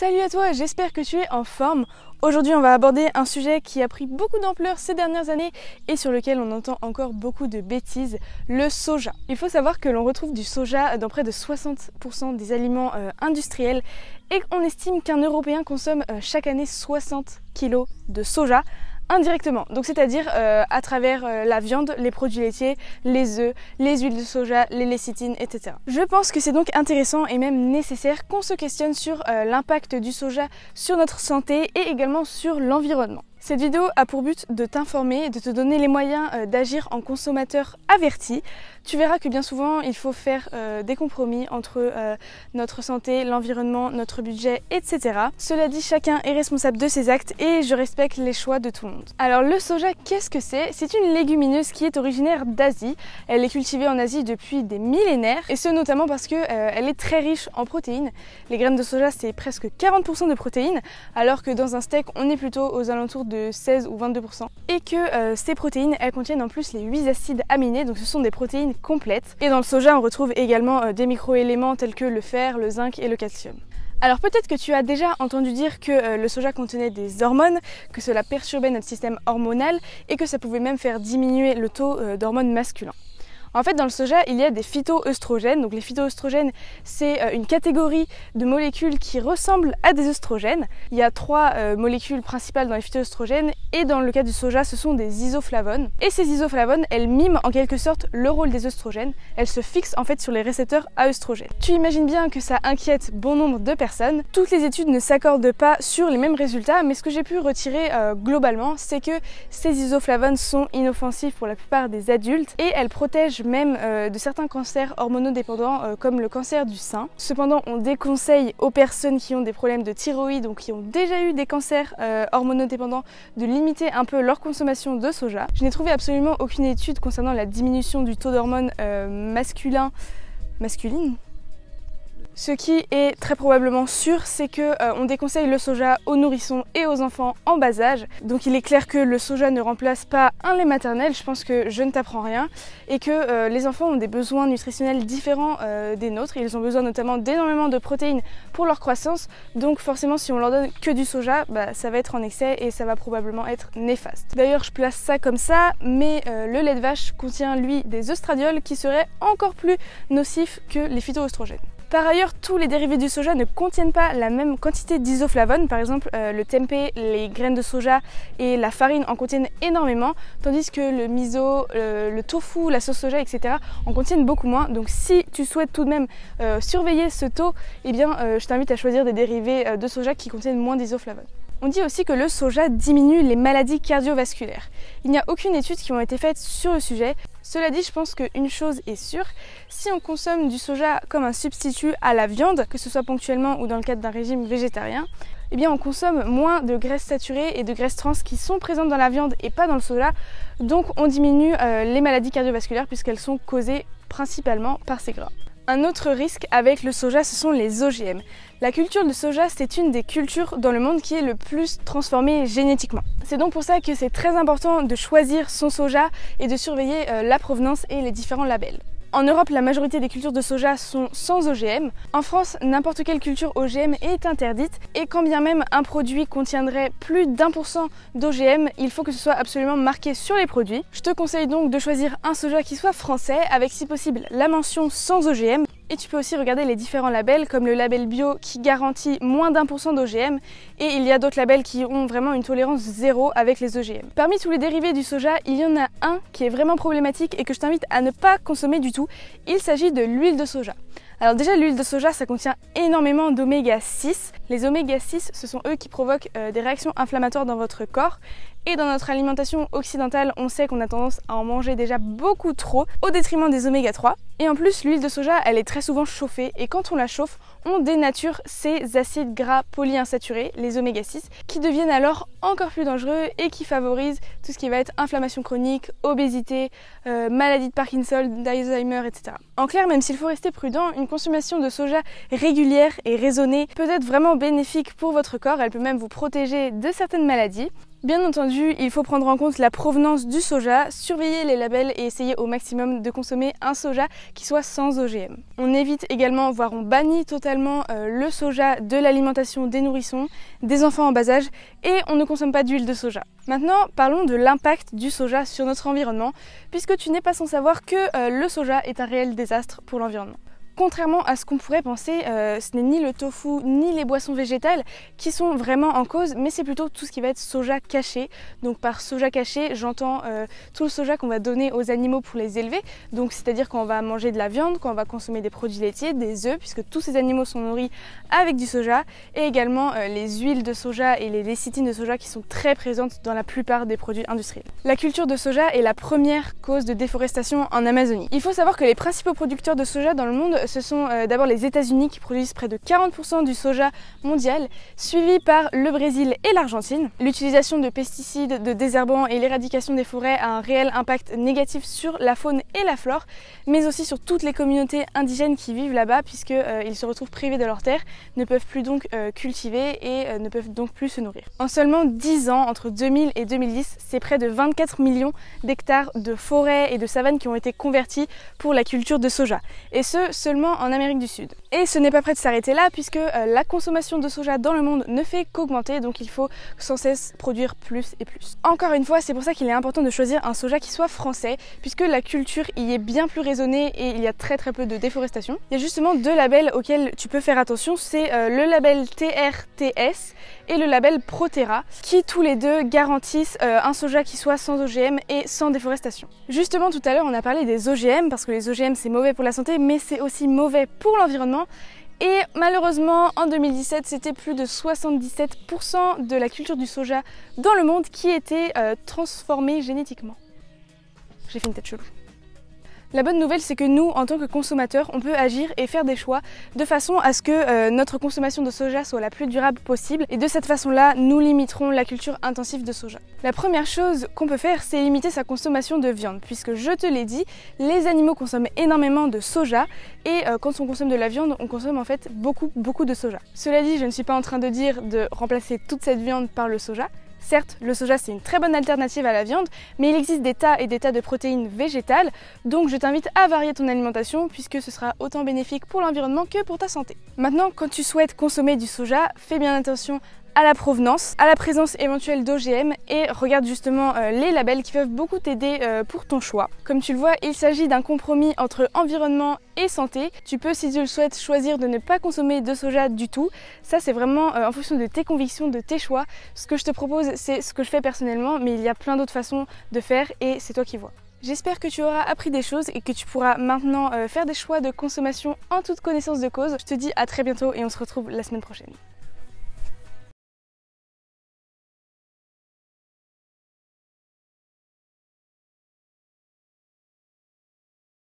Salut à toi, j'espère que tu es en forme. Aujourd'hui, on va aborder un sujet qui a pris beaucoup d'ampleur ces dernières années et sur lequel on entend encore beaucoup de bêtises, le soja. Il faut savoir que l'on retrouve du soja dans près de 60% des aliments industriels et qu'on estime qu'un Européen consomme chaque année 60 kg de soja indirectement, donc c'est-à-dire à travers la viande, les produits laitiers, les œufs, les huiles de soja, les lécithines, etc. Je pense que c'est donc intéressant et même nécessaire qu'on se questionne sur l'impact du soja sur notre santé et également sur l'environnement. Cette vidéo a pour but de t'informer, de te donner les moyens d'agir en consommateur averti. Tu verras que bien souvent il faut faire des compromis entre notre santé, l'environnement, notre budget, etc. Cela dit, chacun est responsable de ses actes et je respecte les choix de tout le monde. Alors le soja, qu'est-ce que c'est? C'est une légumineuse qui est originaire d'Asie. Elle est cultivée en Asie depuis des millénaires et ce notamment parce que elle est très riche en protéines. Les graines de soja, c'est presque 40% de protéines, alors que dans un steak, on est plutôt aux alentours de 16 ou 22%. Et que ces protéines, elles contiennent en plus les 8 acides aminés, donc ce sont des protéines complètes. Et dans le soja, on retrouve également des micro-éléments tels que le fer, le zinc et le calcium. Alors peut-être que tu as déjà entendu dire que le soja contenait des hormones, que cela perturbait notre système hormonal et que ça pouvait même faire diminuer le taux d'hormones masculins. En fait, dans le soja, il y a des phytoœstrogènes. Donc les phytoœstrogènes, c'est une catégorie de molécules qui ressemblent à des œstrogènes. Il y a 3 molécules principales dans les phytoœstrogènes et dans le cas du soja, ce sont des isoflavones. Et ces isoflavones, elles miment en quelque sorte le rôle des œstrogènes. Elles se fixent en fait sur les récepteurs à œstrogènes. Tu imagines bien que ça inquiète bon nombre de personnes. Toutes les études ne s'accordent pas sur les mêmes résultats, mais ce que j'ai pu retirer globalement, c'est que ces isoflavones sont inoffensifs pour la plupart des adultes et elles protègent même de certains cancers hormonodépendants comme le cancer du sein. Cependant, on déconseille aux personnes qui ont des problèmes de thyroïde ou qui ont déjà eu des cancers hormonodépendants de limiter un peu leur consommation de soja. Je n'ai trouvé absolument aucune étude concernant la diminution du taux d'hormones masculine. Ce qui est très probablement sûr, c'est que on déconseille le soja aux nourrissons et aux enfants en bas âge. Donc il est clair que le soja ne remplace pas un lait maternel, je pense que je ne t'apprends rien, et que les enfants ont des besoins nutritionnels différents des nôtres. Ils ont besoin notamment d'énormément de protéines pour leur croissance, donc forcément si on leur donne que du soja, ça va être en excès et ça va probablement être néfaste. D'ailleurs je place ça comme ça, mais le lait de vache contient lui des œstradiols qui seraient encore plus nocifs que les phytoœstrogènes. Par ailleurs, tous les dérivés du soja ne contiennent pas la même quantité d'isoflavones. Par exemple, le tempeh, les graines de soja et la farine en contiennent énormément, tandis que le miso, le tofu, la sauce soja, etc. en contiennent beaucoup moins. Donc si tu souhaites tout de même surveiller ce taux, eh bien, je t'invite à choisir des dérivés de soja qui contiennent moins d'isoflavones. On dit aussi que le soja diminue les maladies cardiovasculaires. Il n'y a aucune étude qui a été faite sur le sujet. Cela dit, je pense qu'une chose est sûre, si on consomme du soja comme un substitut à la viande, que ce soit ponctuellement ou dans le cadre d'un régime végétarien, eh bien on consomme moins de graisses saturées et de graisses trans qui sont présentes dans la viande et pas dans le soja. Donc on diminue les maladies cardiovasculaires puisqu'elles sont causées principalement par ces gras. Un autre risque avec le soja, ce sont les OGM. La culture de soja, c'est une des cultures dans le monde qui est le plus transformée génétiquement. C'est donc pour ça que c'est très important de choisir son soja et de surveiller la provenance et les différents labels. En Europe, la majorité des cultures de soja sont sans OGM. En France, n'importe quelle culture OGM est interdite et quand bien même un produit contiendrait plus d'1% d'OGM, il faut que ce soit absolument marqué sur les produits. Je te conseille donc de choisir un soja qui soit français avec si possible la mention sans OGM. Et tu peux aussi regarder les différents labels comme le label bio qui garantit moins d'1% d'OGM et il y a d'autres labels qui ont vraiment une tolérance zéro avec les OGM. Parmi tous les dérivés du soja, il y en a un qui est vraiment problématique et que je t'invite à ne pas consommer du tout. Il s'agit de l'huile de soja. Alors déjà, l'huile de soja, ça contient énormément d'oméga 6. Les oméga 6, ce sont eux qui provoquent des réactions inflammatoires dans votre corps. Et dans notre alimentation occidentale, on sait qu'on a tendance à en manger déjà beaucoup trop au détriment des oméga 3. Et en plus, l'huile de soja, elle est très souvent chauffée et quand on la chauffe, on dénature ces acides gras polyinsaturés, les oméga 6, qui deviennent alors encore plus dangereux et qui favorisent tout ce qui va être inflammation chronique, obésité, maladie de Parkinson, d'Alzheimer, etc. En clair, même s'il faut rester prudent, une consommation de soja régulière et raisonnée peut être vraiment bénéfique pour votre corps, elle peut même vous protéger de certaines maladies. Bien entendu, il faut prendre en compte la provenance du soja, surveiller les labels et essayer au maximum de consommer un soja qui soit sans OGM. On évite également, voire on bannit totalement le soja de l'alimentation des nourrissons, des enfants en bas âge et on ne consomme pas d'huile de soja. Maintenant, parlons de l'impact du soja sur notre environnement, puisque tu n'es pas sans savoir que le soja est un réel désastre pour l'environnement. Contrairement à ce qu'on pourrait penser, ce n'est ni le tofu ni les boissons végétales qui sont vraiment en cause, mais c'est plutôt tout ce qui va être soja caché. Donc par soja caché, j'entends tout le soja qu'on va donner aux animaux pour les élever. Donc c'est-à-dire quand on va manger de la viande, quand on va consommer des produits laitiers, des œufs, puisque tous ces animaux sont nourris avec du soja, et également les huiles de soja et les lécithines de soja qui sont très présentes dans la plupart des produits industriels. La culture de soja est la première cause de déforestation en Amazonie. Il faut savoir que les principaux producteurs de soja dans le monde, ce sont d'abord les États-Unis qui produisent près de 40% du soja mondial, suivi par le Brésil et l'Argentine. L'utilisation de pesticides, de désherbants et l'éradication des forêts a un réel impact négatif sur la faune et la flore, mais aussi sur toutes les communautés indigènes qui vivent là-bas, puisqu'ils se retrouvent privés de leurs terres, ne peuvent plus donc cultiver et ne peuvent donc plus se nourrir. En seulement 10 ans, entre 2000 et 2010, c'est près de 24 millions d'hectares de forêts et de savanes qui ont été convertis pour la culture de soja. Et ce, seulement en Amérique du Sud. Et ce n'est pas prêt de s'arrêter là, puisque la consommation de soja dans le monde ne fait qu'augmenter, donc il faut sans cesse produire plus et plus. Encore une fois, c'est pour ça qu'il est important de choisir un soja qui soit français, puisque la culture y est bien plus raisonnée et il y a très peu de déforestation. Il y a justement deux labels auxquels tu peux faire attention, c'est le label TRTS et le label Proterra, qui tous les deux garantissent un soja qui soit sans OGM et sans déforestation. Justement, tout à l'heure, on a parlé des OGM, parce que les OGM c'est mauvais pour la santé, mais c'est aussi mauvais pour l'environnement. Et malheureusement, en 2017, c'était plus de 77% de la culture du soja dans le monde qui était transformée génétiquement. J'ai fait une tête chelou. La bonne nouvelle, c'est que nous, en tant que consommateurs, on peut agir et faire des choix de façon à ce que notre consommation de soja soit la plus durable possible. Et de cette façon-là, nous limiterons la culture intensive de soja. La première chose qu'on peut faire, c'est limiter sa consommation de viande. Puisque je te l'ai dit, les animaux consomment énormément de soja. Et quand on consomme de la viande, on consomme en fait beaucoup de soja. Cela dit, je ne suis pas en train de dire de remplacer toute cette viande par le soja. Certes, le soja c'est une très bonne alternative à la viande, mais il existe des tas et des tas de protéines végétales, donc je t'invite à varier ton alimentation puisque ce sera autant bénéfique pour l'environnement que pour ta santé. Maintenant, quand tu souhaites consommer du soja, fais bien attention à la provenance, à la présence éventuelle d'OGM et regarde justement les labels qui peuvent beaucoup t'aider pour ton choix. Comme tu le vois, il s'agit d'un compromis entre environnement et santé. Tu peux, si tu le souhaites, choisir de ne pas consommer de soja du tout. Ça, c'est vraiment en fonction de tes convictions, de tes choix. Ce que je te propose, c'est ce que je fais personnellement, mais il y a plein d'autres façons de faire et c'est toi qui vois. J'espère que tu auras appris des choses et que tu pourras maintenant faire des choix de consommation en toute connaissance de cause. Je te dis à très bientôt et on se retrouve la semaine prochaine.